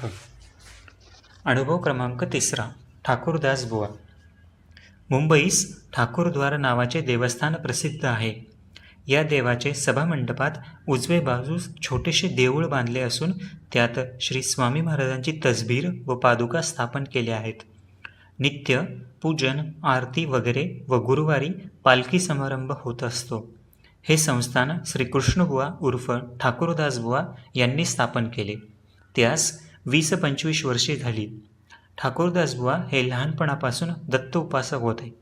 अनुभव क्रमांक 3. ठाकूरदास बुवा. मुंबईस ठाकूरद्वार नावाचे देवस्थान प्रसिद्ध आहे. या देवाचे सभामंडपात उजवे बाजूस छोटेसे देऊळ बांधले असून त्यात श्री स्वामी महाराजांची तसबीर व पादुका स्थापन केल्या आहेत. नित्य पूजन, आरती वगैरे व गुरुवारी पालखी समारंभ होत असतो. हे संस्थान श्री कृष्णबुवा उर्फ ठाकूरदास बुवा यांनी स्थापन केले. त्यास 20-25 वर्षे झाली. ठाकूरदास बुवा हे लहानपणापासून दत्त उपासक होते.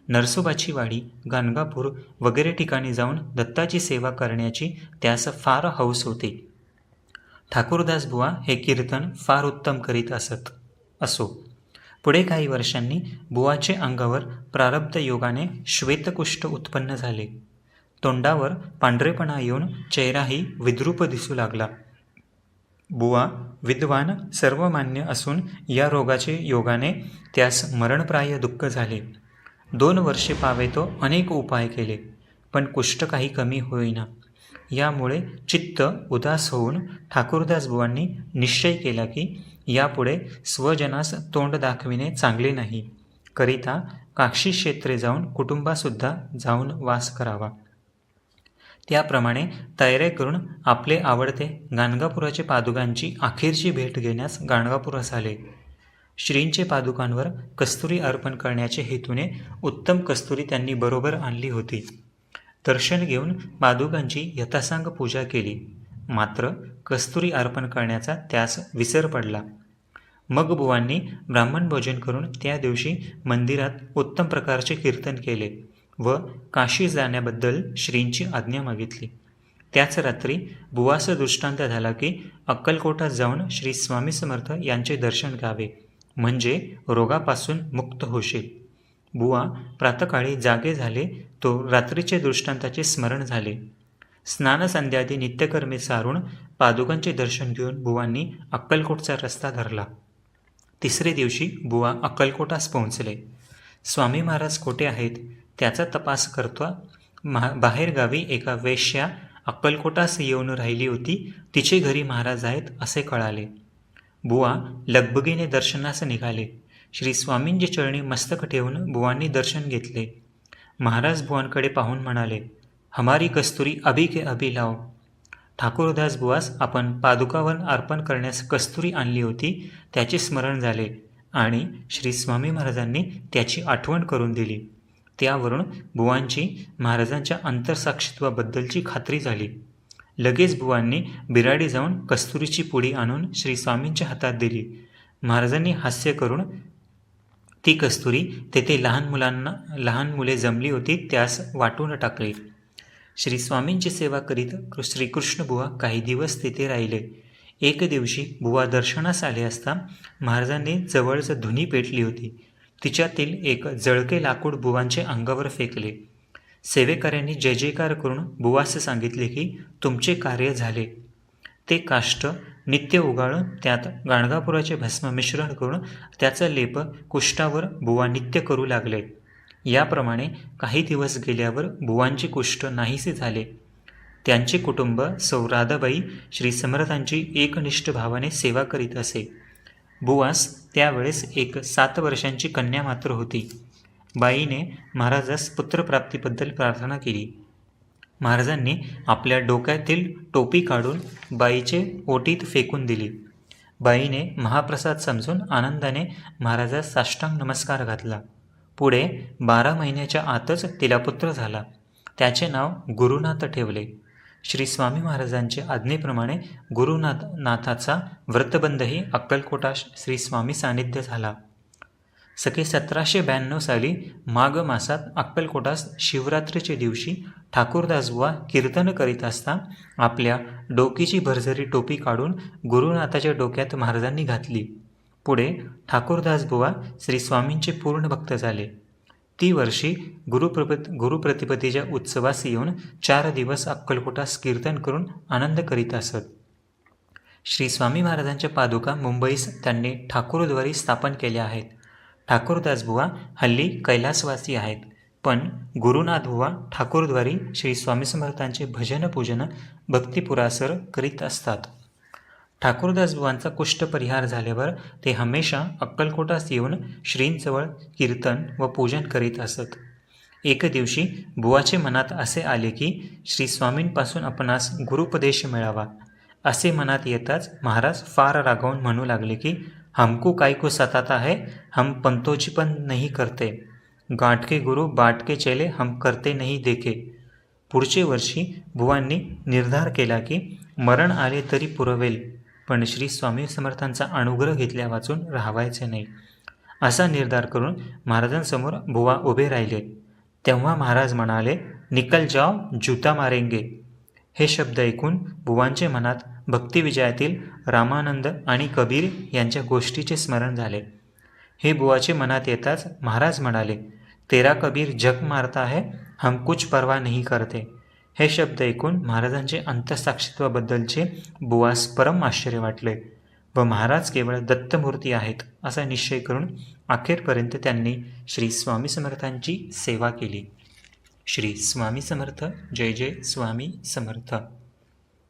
नरसोबाची वाडी, गाणगापूर वगैरे ठिकाणी जाऊन दत्ताची सेवा करण्याची त्यास फार हौस होती. ठाकूरदास बुवा हे कीर्तन फार उत्तम करीत असो. पुढे काही वर्षांनी बुवाचे अंगावर प्रारब्ध योगाने श्वेतकुष्ठ उत्पन्न झाले. तोंडावर पांढरेपणा येऊन चेहराही विद्रूप दिसू लागला. बुवा विद्वान सर्वमान्य असून या रोगाचे योगाने त्यास मरणप्राय दुःख झाले. 2 वर्षे पावेतो अनेक उपाय केले, पण कुष्ठ काही कमी होईना. यामुळे चित्त उदास होऊन ठाकूरदास बुवांनी निश्चय केला की यापुढे स्वजनास तोंड दाखविणे चांगले नाही, करिता काक्षी क्षेत्रे जाऊन कुटुंबासुद्धा जाऊन वास करावा. त्याप्रमाणे तयारी करून आपले आवडते गाणगापुराचे पादुकांची अखेरची भेट घेण्यास गाणगापुरास आले. श्रींचे पादुकांवर कस्तुरी अर्पण करण्याचे हेतूने उत्तम कस्तुरी त्यांनी बरोबर आणली होती. दर्शन घेऊन पादुकांची यथासांग पूजा केली, मात्र कस्तुरी अर्पण करण्याचा त्यास विसर पडला. मग बुवांनी ब्राह्मण भोजन करून त्या दिवशी मंदिरात उत्तम प्रकारचे कीर्तन केले व काशी जाण्याबद्दल श्रींची आज्ञा मागितली. त्याच रात्री बुवाचा दृष्टांत झाला की अक्कलकोटात जाऊन श्री स्वामी समर्थ यांचे दर्शन घ्यावे, म्हणजे रोगापासून मुक्त होशील. बुवा प्रातकाळी जागे झाले तो रात्रीचे दृष्टांताचे स्मरण झाले. स्नानसंध्यादी नित्यकर्मे सारून पादुकांचे दर्शन घेऊन बुवांनी अक्कलकोटचा रस्ता धरला. 3रे दिवशी बुवा अक्कलकोटास पोहोचले. स्वामी महाराज कोठे आहेत त्याचा तपास करता बाहेरगावी एका वेश्या अक्कलकोटास येऊन राहिली होती. तिचे घरी महाराज आहेत असे कळाले. बुवा लगबगीने दर्शनास निघाले. श्री स्वामींची चरणी मस्तक ठेवून बुवांनी दर्शन घेतले. महाराज बुवांकडे पाहून म्हणाले, हमारी कस्तुरी अभी के अभी लाव. ठाकूरदास बुवास आपण पादुकावर अर्पण करण्यास कस्तुरी आणली होती त्याचे स्मरण झाले आणि श्री स्वामी महाराजांनी त्याची आठवण करून दिली. त्यावरून बुवांची महाराजांच्या अंतरसाक्षित्वाबद्दलची खात्री झाली. लगेच बुवांनी बिराडी जाऊन कस्तुरीची पुडी आणून श्री स्वामींच्या हातात दिली. महाराजांनी हास्य करून ती कस्तुरी तेथे लहान मुले जमली होती त्यास वाटून टाकली. श्री स्वामींची सेवा करीत श्रीकृष्ण बुवा काही दिवस तेथे राहिले. एक दिवशी बुवा दर्शनास आले असता महाराजांनी जवळच धुनी पेटली होती. तिच्यातील एक जळके लाकूड बुवांचे अंगावर फेकले. सेवेकऱ्यांनी जय जयकार करून बुवास सांगितले की तुमचे कार्य झाले. ते काष्ट नित्य उगाळून त्यात गाणगापुराचे भस्म मिश्रण करून त्याचा लेप कुष्ठावर बुवा नित्य करू लागले. याप्रमाणे काही दिवस गेल्यावर बुवांचे कुष्ठ नाहीसे झाले. त्यांचे कुटुंब सौ राधाबाई श्री समर्थांची एकनिष्ठ भावाने सेवा करीत असे. बुवास त्यावेळेस एक 7 वर्षांची कन्या मात्र होती. बाईने महाराजास पुत्रप्राप्तीबद्दल प्रार्थना केली. महाराजांनी आपल्या डोक्यातील टोपी काढून बाईचे ओटीत फेकून दिली. बाईने महाप्रसाद समजून आनंदाने महाराजास साष्टांग नमस्कार घातला. पुढे 12 महिन्याच्या आतच तिला पुत्र झाला. त्याचे नाव गुरुनाथ ठेवले. श्री स्वामी महाराजांच्या आज्ञेप्रमाणे गुरुनाथाचा व्रतबंधही अक्कलकोटास श्री स्वामी सानिध्य झाला. सके 1792 साली माघ मासात अक्कलकोटास शिवरात्रीच्या दिवशी ठाकूरदास बुवा कीर्तन करीत असता आपल्या डोकीची भरझरी टोपी काढून गुरुनाथाच्या डोक्यात महाराजांनी घातली. पुढे ठाकूरदास बुवा श्री स्वामींचे पूर्ण भक्त झाले. ती वर्षी गुरुप्रतिपदेच्या उत्सवास येऊन 4 दिवस अक्कलकोटास कीर्तन करून आनंद करीत असत. श्री स्वामी महाराजांच्या पादुका मुंबईस त्यांनी ठाकूरद्वारी स्थापन केल्या आहेत. ठाकूरदास बुवा हल्ली कैलासवासी आहेत, पण गुरुनाथ बुवा ठाकूरद्वारी श्री स्वामी समर्थांचे भजन पूजन भक्तिपुरासर करीत असतात. ठाकूरदास बुवांचा कुष्ठपरिहार झाल्यावर ते हमेशा अक्कलकोटास येऊन श्रींजवळ कीर्तन व पूजन करीत असत. एक दिवशी बुवाचे मनात असे आले की श्री स्वामींपासून आपणास गुरुपदेश मिळावा. असे मनात येताच महाराज फार रागावून म्हणू लागले की हमको काय को सताता है, हम पंतोजीपन नहीं करते. गांठ के गुरु बाट के चेले हम करते नहीं देखे. पुढचे वर्षी बुवांनी निर्धार केला की मरण आले तरी पुरवेल, पण श्री स्वामी समर्थांचा अनुग्रह घेतल्या वाचून राहावायचे नाही. असा निर्धार करून महाराजांसमोर बुवा उभे राहिले. तेव्हा महाराज म्हणाले, निकल जाओ, जूता मारेंगे. हे शब्द ऐकून बुवांच्या मनात भक्तिविजयातील रामानंद आणि कबीर यांच्या गोष्टीचे स्मरण झाले. हे बुवाचे मनात येताच महाराज म्हणाले, तेरा कबीर जग मारता है, हम कुछ परवा नहीं करते. हे शब्द ऐकून महाराजांचे अंतसाक्षित्वाबद्दलचे बुवास परम आश्चर्य वाटले व महाराज केवळ दत्तमूर्ती आहेत असा निश्चय करून अखेरपर्यंत त्यांनी श्री स्वामी समर्थांची सेवा केली. श्री स्वामी समर्थ. जय जय स्वामी समर्थ.